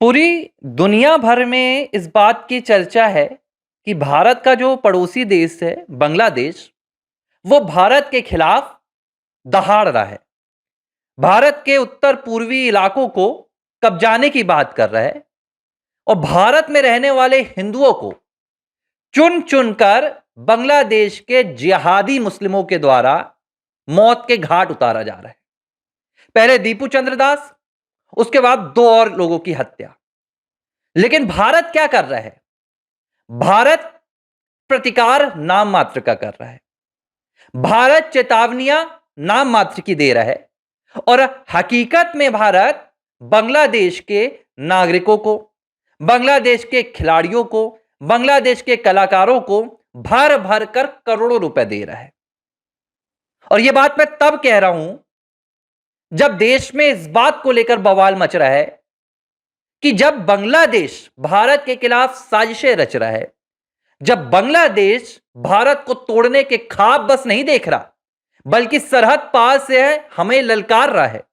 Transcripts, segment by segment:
पूरी दुनिया भर में इस बात की चर्चा है कि भारत का जो पड़ोसी देश है बांग्लादेश, वो भारत के खिलाफ दहाड़ रहा है। भारत के उत्तर पूर्वी इलाकों को कब्जाने की बात कर रहा है और भारत में रहने वाले हिंदुओं को चुन चुनकर बांग्लादेश के जिहादी मुस्लिमों के द्वारा मौत के घाट उतारा जा रहा है। पहले दीपू चंद्र दास, उसके बाद दो और लोगों की हत्या। लेकिन भारत क्या कर रहा है? भारत प्रतिकार नाम मात्र का कर रहा है। भारत चेतावनियां नाम मात्र की दे रहा है और हकीकत में भारत बांग्लादेश के नागरिकों को, बांग्लादेश के खिलाड़ियों को, बांग्लादेश के कलाकारों को भर भर कर करोड़ों रुपए दे रहा है। और यह बात मैं तब कह रहा हूं जब देश में इस बात को लेकर बवाल मच रहा है कि जब बांग्लादेश भारत के खिलाफ साजिशें रच रहा है, जब बांग्लादेश भारत को तोड़ने के ख्वाब बस नहीं देख रहा, बल्कि सरहद पार से है हमें ललकार रहा है,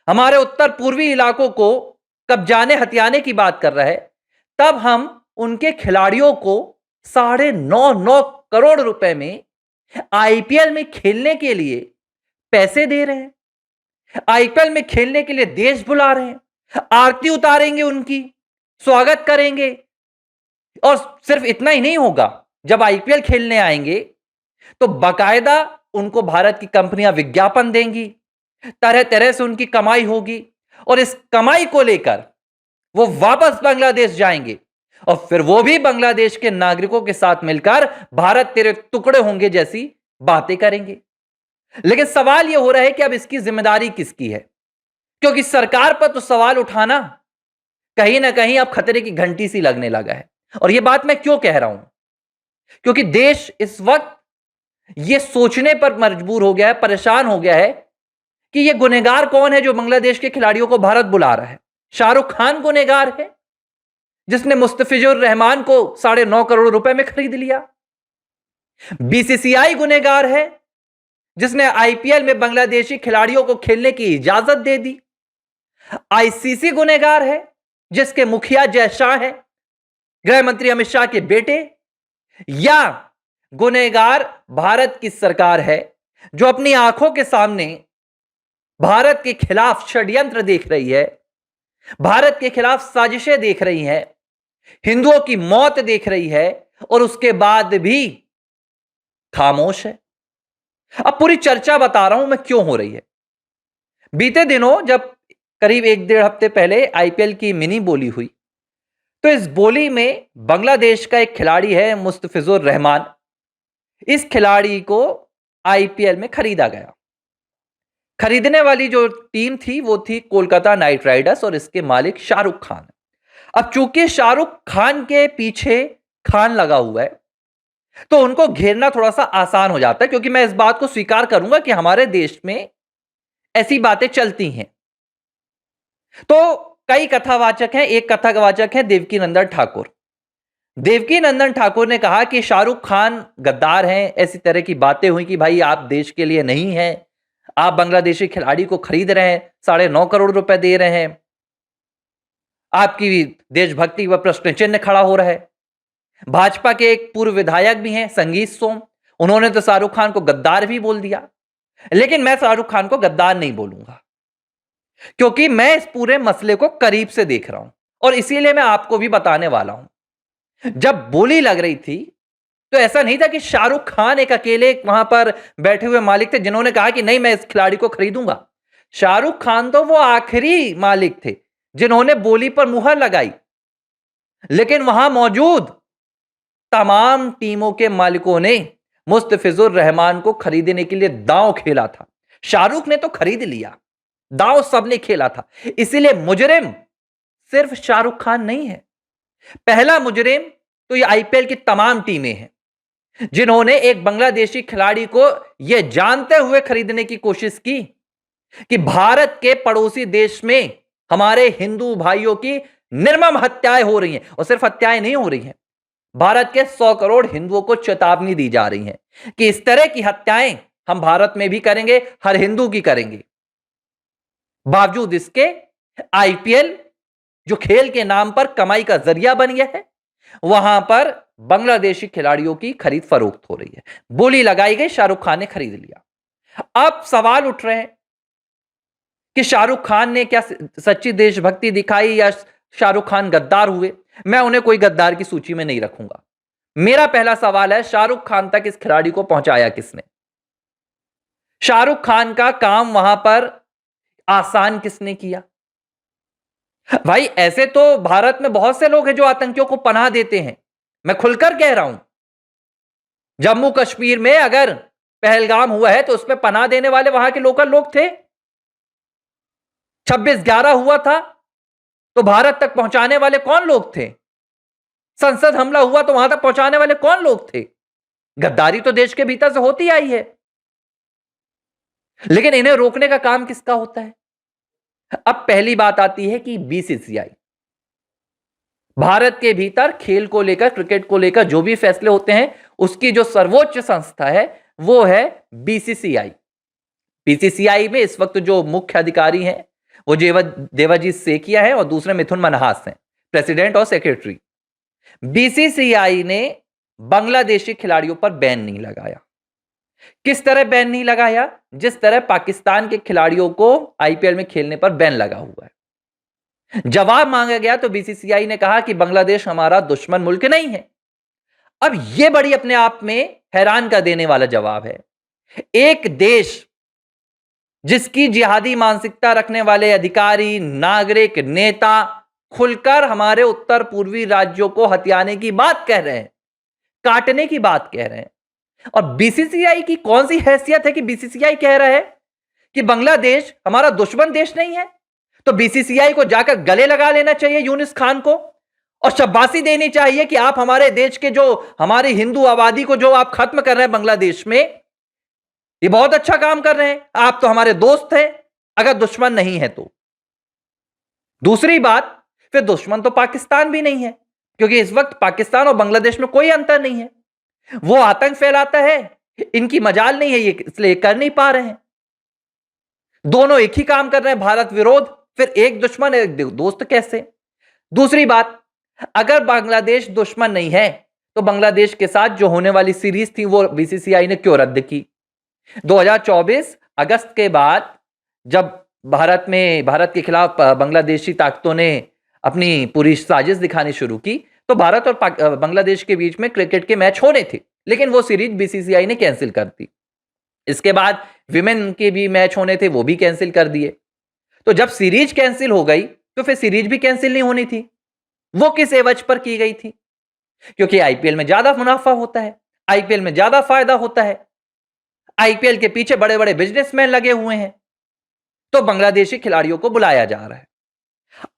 हमारे उत्तर पूर्वी इलाकों को कब्जाने हथियाने की बात कर रहा है, तब हम उनके खिलाड़ियों को 9.5 करोड़ रुपए में आईपीएल में खेलने के लिए पैसे दे रहे हैं। आईपीएल में खेलने के लिए देश बुला रहे हैं, आरती उतारेंगे, उनकी स्वागत करेंगे। और सिर्फ इतना ही नहीं होगा, जब आईपीएल खेलने आएंगे तो बाकायदा उनको भारत की कंपनियां विज्ञापन देंगी, तरह तरह से उनकी कमाई होगी और इस कमाई को लेकर वो वापस बांग्लादेश जाएंगे और फिर वो भी बांग्लादेश के नागरिकों के साथ मिलकर भारत तेरे टुकड़े होंगे जैसी बातें करेंगे। लेकिन सवाल यह हो रहा है कि अब इसकी जिम्मेदारी किसकी है? क्योंकि सरकार पर तो सवाल उठाना कहीं ना कहीं अब खतरे की घंटी सी लगने लगा है। और यह बात मैं क्यों कह रहा हूं? क्योंकि देश इस वक्त यह सोचने पर मजबूर हो गया है, परेशान हो गया है कि यह गुनहगार कौन है जो बांग्लादेश के खिलाड़ियों को भारत बुला रहा है। शाहरुख खान गुनहगार है जिसने मुस्तफिजुर रहमान को 9.5 करोड़ रुपए में खरीद लिया। बीसीसीआई गुनहगार है जिसने आईपीएल में बांग्लादेशी खिलाड़ियों को खेलने की इजाजत दे दी। आईसीसी गुनहगार है जिसके मुखिया जय शाह है, गृह मंत्री अमित शाह के बेटे। या गुनहगार भारत की सरकार है जो अपनी आंखों के सामने भारत के खिलाफ षड्यंत्र देख रही है, भारत के खिलाफ साजिशें देख रही है, हिंदुओं की मौत देख रही है और उसके बाद भी खामोश है। अब पूरी चर्चा बता रहा हूं मैं क्यों हो रही है। बीते दिनों जब करीब 1-1.5 हफ्ते पहले आईपीएल की मिनी बोली हुई, तो इस बोली में बांग्लादेश का एक खिलाड़ी है मुस्तफिजुर रहमान। इस खिलाड़ी को आईपीएल में खरीदा गया। खरीदने वाली जो टीम थी वो थी कोलकाता नाइट राइडर्स और इसके मालिक शाहरुख खान। अब चूंकि शाहरुख खान के पीछे खान लगा हुआ है तो उनको घेरना थोड़ा सा आसान हो जाता है, क्योंकि मैं इस बात को स्वीकार करूंगा कि हमारे देश में ऐसी बातें चलती हैं। तो कई कथावाचक हैं, एक कथावाचक है देवकीनंदन ठाकुर। देवकीनंदन ठाकुर ने कहा कि शाहरुख खान गद्दार हैं, ऐसी तरह की बातें हुई कि भाई आप देश के लिए नहीं हैं, आप बांग्लादेशी खिलाड़ी को खरीद रहे हैं, 9.5 करोड़ रुपए दे रहे हैं, आपकी देशभक्ति पर प्रश्न चिन्ह खड़ा हो रहा है। भाजपा के एक पूर्व विधायक भी हैं संगीत सोम, उन्होंने तो शाहरुख खान को गद्दार भी बोल दिया। लेकिन मैं शाहरुख खान को गद्दार नहीं बोलूंगा, क्योंकि मैं इस पूरे मसले को करीब से देख रहा हूं और इसीलिए मैं आपको भी बताने वाला हूं। जब बोली लग रही थी तो ऐसा नहीं था कि शाहरुख खान एक अकेले वहां पर बैठे हुए मालिक थे जिन्होंने कहा कि नहीं मैं इस खिलाड़ी को खरीदूंगा। शाहरुख खान तो वो आखिरी मालिक थे जिन्होंने बोली पर मुहर लगाई। लेकिन वहां मौजूद तमाम टीमों के मालिकों ने मुस्तफिजुर रहमान को खरीदने के लिए दांव खेला था। शाहरुख ने तो खरीद लिया, दांव सबने खेला था। इसीलिए मुजरिम सिर्फ शाहरुख खान नहीं है। पहला मुजरिम तो ये आईपीएल की तमाम टीमें हैं जिन्होंने एक बांग्लादेशी खिलाड़ी को यह जानते हुए खरीदने की कोशिश की कि भारत के पड़ोसी देश में हमारे हिंदू भाइयों की निर्मम हत्याएं हो रही हैं। और सिर्फ हत्याएं नहीं हो रही हैं, भारत के 100 करोड़ हिंदुओं को चेतावनी दी जा रही है कि इस तरह की हत्याएं हम भारत में भी करेंगे, हर हिंदू की करेंगे। बावजूद इसके आईपीएल जो खेल के नाम पर कमाई का जरिया बन गया है, वहां पर बांग्लादेशी खिलाड़ियों की खरीद फरोख्त हो रही है। बोली लगाई गई, शाहरुख खान ने खरीद लिया। अब सवाल उठ रहे हैं कि शाहरुख खान ने क्या सच्ची देशभक्ति दिखाई या शाहरुख खान गद्दार हुए। मैं उन्हें कोई गद्दार की सूची में नहीं रखूंगा। मेरा पहला सवाल है, शाहरुख खान तक इस खिलाड़ी को पहुंचाया किसने? शाहरुख खान का काम वहां पर आसान किसने किया? भाई ऐसे तो भारत में बहुत से लोग हैं जो आतंकियों को पनाह देते हैं। मैं खुलकर कह रहा हूं, जम्मू कश्मीर में अगर पहलगाम हुआ है तो उसमें पनाह देने वाले वहां के लोकल लोग थे। 26/11 हुआ था तो भारत तक पहुंचाने वाले कौन लोग थे? संसद हमला हुआ तो वहां तक पहुंचाने वाले कौन लोग थे? गद्दारी तो देश के भीतर से होती आई है, लेकिन इन्हें रोकने का काम किसका होता है? अब पहली बात आती है कि बीसीसीआई, भारत के भीतर खेल को लेकर, क्रिकेट को लेकर जो भी फैसले होते हैं उसकी जो सर्वोच्च संस्था है वो है बीसीसीआई। बीसीसीआई में इस वक्त जो मुख्य अधिकारी हैं वो देवाजीत सेकिया है और दूसरे मिथुन मनहास हैं, प्रेसिडेंट और सेक्रेटरी। बीसीसीआई ने बांग्लादेशी खिलाड़ियों पर बैन नहीं लगाया। किस तरह बैन नहीं लगाया? जिस तरह पाकिस्तान के खिलाड़ियों को आईपीएल में खेलने पर बैन लगा हुआ है। जवाब मांगा गया तो बीसीसीआई ने कहा कि बांग्लादेश हमारा दुश्मन मुल्क नहीं है। अब यह बड़ी अपने आप में हैरान कर देने वाला जवाब है। एक देश जिसकी जिहादी मानसिकता रखने वाले अधिकारी, नागरिक, नेता खुलकर हमारे उत्तर पूर्वी राज्यों को हथियाने की बात कह रहे हैं, काटने की बात कह रहे हैं, और बीसीसीआई की कौन सी हैसियत है कि बीसीसीआई कह रहा है कि बांग्लादेश हमारा दुश्मन देश नहीं है? तो बीसीसीआई को जाकर गले लगा लेना चाहिए यूनिस खान को और शाबाशी देनी चाहिए कि आप हमारे देश के, जो हमारी हिंदू आबादी को जो आप खत्म कर रहे हैं बांग्लादेश में, ये बहुत अच्छा काम कर रहे हैं। आप तो हमारे दोस्त हैं अगर दुश्मन नहीं है तो। दूसरी बात, फिर दुश्मन तो पाकिस्तान भी नहीं है, क्योंकि इस वक्त पाकिस्तान और बांग्लादेश में कोई अंतर नहीं है। वो आतंक फैलाता है, इनकी मजाल नहीं है, ये इसलिए कर नहीं पा रहे हैं। दोनों एक ही काम कर रहे हैं, भारत विरोध, फिर एक दुश्मन एक दोस्त कैसे? दूसरी बात, अगर बांग्लादेश दुश्मन नहीं है तो बांग्लादेश के साथ जो होने वाली सीरीज थी वो बीसीसीआई ने क्यों रद्द की? 2024 अगस्त के बाद जब भारत के खिलाफ बांग्लादेशी ताकतों ने अपनी पूरी साजिश दिखानी शुरू की तो भारत और बांग्लादेश के बीच में क्रिकेट के मैच होने थे, लेकिन वो सीरीज बीसीसीआई ने कैंसिल कर दी। इसके बाद विमेन के भी मैच होने थे, वो भी कैंसिल कर दिए। तो जब सीरीज कैंसिल हो गई तो फिर सीरीज भी कैंसिल नहीं होनी थी। वो किस एवज पर की गई थी? क्योंकि आईपीएल में ज्यादा मुनाफा होता है, आईपीएल में ज्यादा फायदा होता है, आईपीएल के पीछे बड़े बड़े बिजनेसमैन लगे हुए हैं, तो बांग्लादेशी खिलाड़ियों को बुलाया जा रहा है।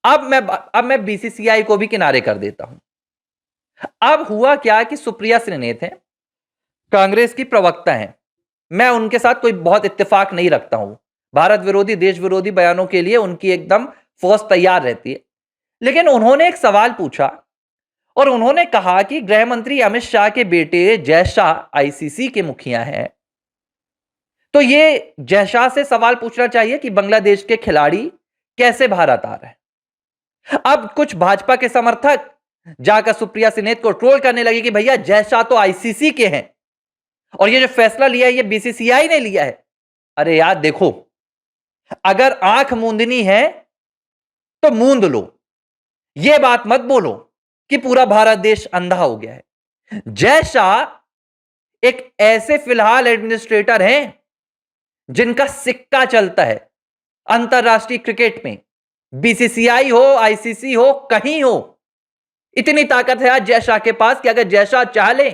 अब मैं बीसीसीआई को भी किनारे कर देता हूं। अब हुआ क्या कि सुप्रिया श्रीनेत हैं, कांग्रेस की प्रवक्ता हैं। मैं उनके साथ कोई बहुत इत्तेफाक नहीं रखता हूं। भारत विरोधी, देश विरोधी बयानों के लिए उनकी एकदम फौज तैयार रहती है। लेकिन उन्होंने एक सवाल पूछा और उन्होंने कहा कि गृह मंत्री अमित शाह के बेटे जय शाह आईसीसी के मुखिया हैं, तो ये जय शाह से सवाल पूछना चाहिए कि बांग्लादेश के खिलाड़ी कैसे भारत आ रहे हैं। अब कुछ भाजपा के समर्थक जाकर सुप्रिया श्रीनेत को ट्रोल करने लगे कि भैया जय शाह तो आईसीसी के हैं और ये जो फैसला लिया है ये बीसीसीआई ने लिया है। अरे यार देखो, अगर आंख मूंदनी है तो मूंद लो, ये बात मत बोलो कि पूरा भारत देश अंधा हो गया है। जय शाह एक ऐसे फिलहाल एडमिनिस्ट्रेटर हैं जिनका सिक्का चलता है अंतरराष्ट्रीय क्रिकेट में, बीसीसीआई हो, आईसीसी हो, कहीं हो। इतनी ताकत है आज जय शाह के पास कि अगर जय शाह चाह ले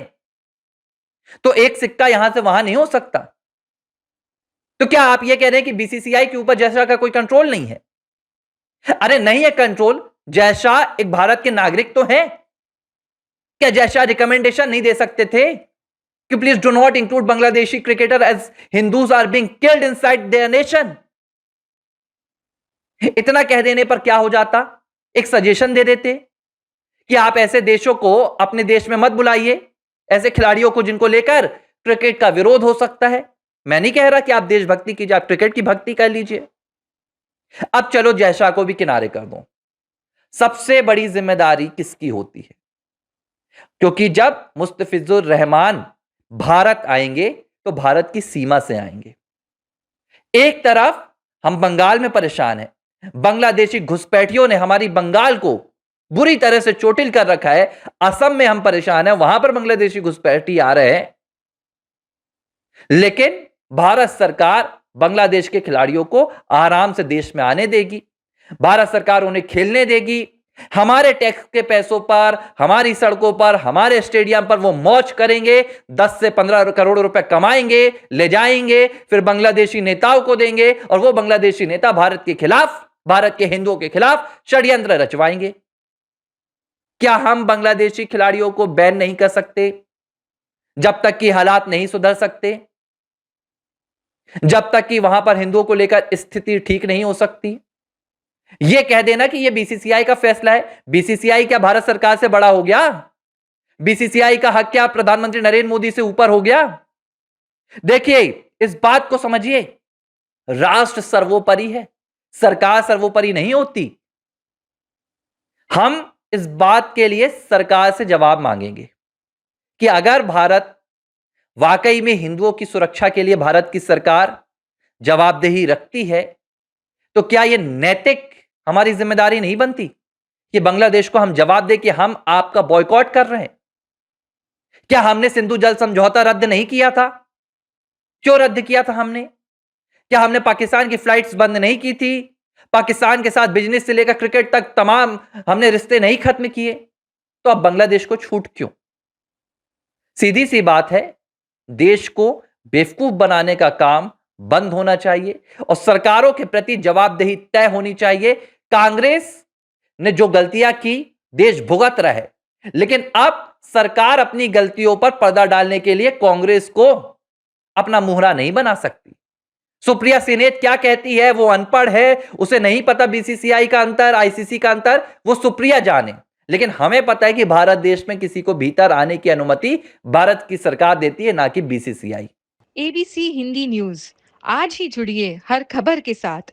तो एक सिक्का यहां से वहां नहीं हो सकता। तो क्या आप यह कह रहे हैं कि बीसीसीआई के ऊपर जय शाह का कोई कंट्रोल नहीं है? अरे नहीं है कंट्रोल। जय शाह एक भारत के नागरिक तो हैं। क्या जय शाह रिकमेंडेशन नहीं दे सकते थे कि please do not include Bangladeshi cricketer as Hindus are being killed inside their nation? इतना कह देने पर क्या हो जाता? एक सजेशन दे देते कि आप ऐसे देशों को अपने देश में मत बुलाइए, ऐसे खिलाड़ियों को जिनको लेकर क्रिकेट का विरोध हो सकता है। मैं नहीं कह रहा कि आप देशभक्ति कीजिए, आप क्रिकेट की भक्ति कर लीजिए। अब चलो जय शाह को भी किनारे कर दो। सबसे बड़ी जिम्मेदारी किसकी होती है? क्योंकि जब मुस्तफिजुर रहमान भारत आएंगे तो भारत की सीमा से आएंगे। एक तरफ हम बंगाल में परेशान हैं, बांग्लादेशी घुसपैठियों ने हमारी बंगाल को बुरी तरह से चोटिल कर रखा है। असम में हम परेशान हैं, वहां पर बांग्लादेशी घुसपैठी आ रहे हैं, लेकिन भारत सरकार बांग्लादेश के खिलाड़ियों को आराम से देश में आने देगी, भारत सरकार उन्हें खेलने देगी, हमारे टैक्स के पैसों पर, हमारी सड़कों पर, हमारे स्टेडियम पर वो मौज करेंगे, 10 से 15 करोड़ रुपए कमाएंगे, ले जाएंगे, फिर बांग्लादेशी नेताओं को देंगे और वो बांग्लादेशी नेता भारत के खिलाफ, भारत के हिंदुओं के खिलाफ षड्यंत्र रचवाएंगे। क्या हम बांग्लादेशी खिलाड़ियों को बैन नहीं कर सकते जब तक कि हालात नहीं सुधर सकते, जब तक कि वहां पर हिंदुओं को लेकर स्थिति ठीक नहीं हो सकती? यह कह देना कि यह बीसीसीआई का फैसला है, बीसीसीआई क्या भारत सरकार से बड़ा हो गया? बीसीसीआई का हक क्या प्रधानमंत्री नरेंद्र मोदी से ऊपर हो गया? देखिए, इस बात को समझिए, राष्ट्र सर्वोपरि है, सरकार सर्वोपरि नहीं होती। हम इस बात के लिए सरकार से जवाब मांगेंगे कि अगर भारत वाकई में हिंदुओं की सुरक्षा के लिए भारत की सरकार जवाबदेही रखती है, तो क्या यह नैतिक हमारी जिम्मेदारी नहीं बनती कि बांग्लादेश को हम जवाब दें कि हम आपका बॉयकॉट कर रहे हैं? क्या हमने सिंधु जल समझौता रद्द नहीं किया था? क्यों रद्द किया था हमने? क्या हमने पाकिस्तान की फ्लाइट्स बंद नहीं की थी? पाकिस्तान के साथ बिजनेस से लेकर क्रिकेट तक तमाम हमने रिश्ते नहीं खत्म किए? तो अब बांग्लादेश को छूट क्यों? सीधी सी बात है, देश को बेवकूफ बनाने का काम बंद होना चाहिए और सरकारों के प्रति जवाबदेही तय होनी चाहिए। कांग्रेस ने जो गलतियां की, देश भुगत रहा है, लेकिन अब सरकार अपनी गलतियों पर पर्दा डालने के लिए कांग्रेस को अपना मुहरा नहीं बना सकती। सुप्रिया सेनेट क्या कहती है, वो अनपढ़ है, उसे नहीं पता बीसीसीआई का अंतर, आईसीसी का अंतर, वो सुप्रिया जाने, लेकिन हमें पता है कि भारत देश में किसी को भीतर आने की अनुमति भारत की सरकार देती है, ना कि बीसीसीआई। एबीसी हिंदी न्यूज, आज ही जुड़िए हर खबर के साथ।